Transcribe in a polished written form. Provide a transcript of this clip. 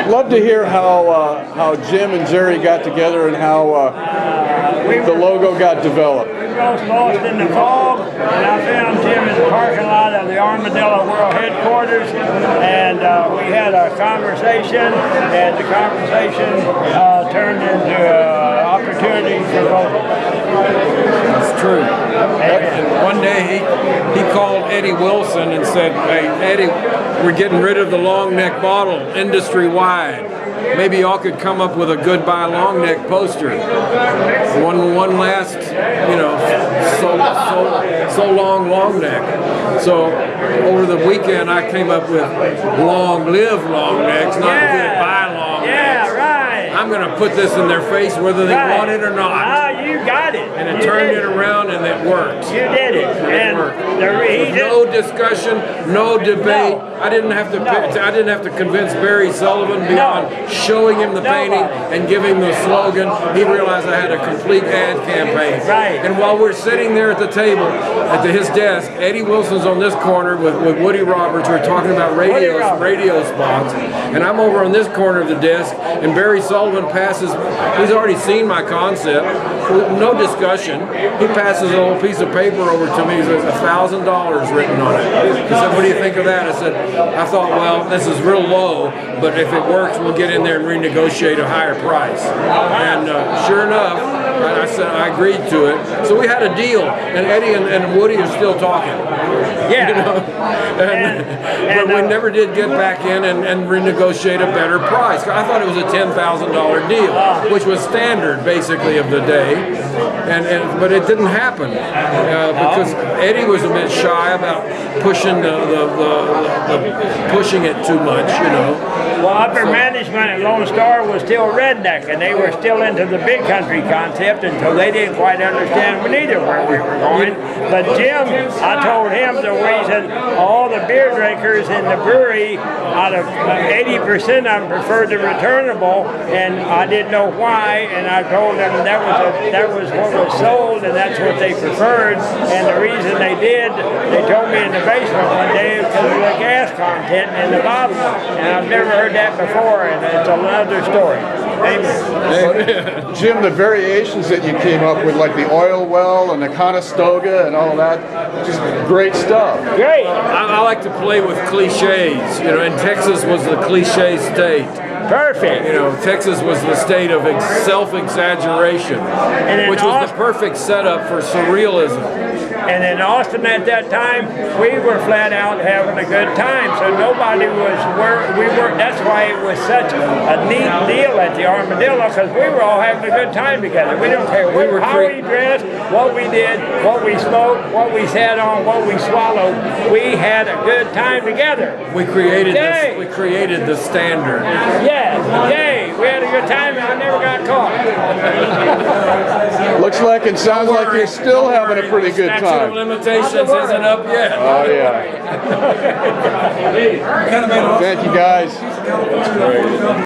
love to hear how Jim and Jerry got together and how the logo got developed. We both lost in the fog, and I found Jim in the parking lot of the Armadillo World Headquarters, and we had a conversation, and the conversation turned into an opportunity for both of us. That's true. And one day he called Eddie Wilson and said, "Hey, Eddie, we're getting rid of the long neck bottle industry-wide. Maybe y'all could come up with a goodbye long neck poster. One last, you know, so long neck." So over the weekend I came up with long live long necks, not goodbye long necks. Yeah, right. I'm going to put this in their face whether they want it or not. Ah, you got it. And it turned it around and it worked. You did it. And With no discussion, no debate. I didn't have to convince Barry Sullivan beyond showing him the painting and giving him the slogan. He realized I had a complete ad campaign. Right. And while we're sitting there at the table, at his desk, Eddie Wilson's on this corner with Woody Roberts. We're talking about radio spots. And I'm over on this corner of the desk, and Barry Sullivan passes. He's already seen my concept. No discussion. He passes a little piece of paper over to me. He says $1,000 written on it. He said, "What do you think of that?" I thought, well, this is real low, but if it works, we'll get in there and renegotiate a higher price. And sure enough, I said I agreed to it. So we had a deal, and Eddie and Woody are still talking. Yeah. You know? But we never did get back in and renegotiate a better price. I thought it was a $10,000 deal, which was standard basically of the day. But it didn't happen because Eddie was a bit shy about pushing pushing it too much, you know. Well, upper management at Lone Star was still redneck, and they were still into the big country concept until they didn't quite understand neither where we were going. But Jim, I told him the reason all the beer drinkers in the brewery, out of 80% of them preferred the returnable, and I didn't know why, and I told them that was what was sold, and that's what they preferred. And the reason they did, they told me in the basement one day, because of the gas content in the bottle. And I've never heard that before, and it's another story. Amen. Jim, the variations that you came up with, like the oil well and the Conestoga and all that, just great stuff. Great. I like to play with cliches, you know, and Texas was the cliche state. Perfect. You know, Texas was the state of self-exaggeration, which was the perfect setup for surrealism. And in Austin at that time, we were flat out having a good time. So nobody was that's why it was such a neat deal at the Armadillo, because we were all having a good time together. We don't care how we dressed, what we did, what we smoked, what we sat on, what we swallowed. We had a good time together. We created this. We created the standard. Yes, yay! We had a good time, and I never got caught. Looks like and sounds like you're still having a pretty good time. Statute of limitations isn't up yet. Oh yeah. Thank you guys.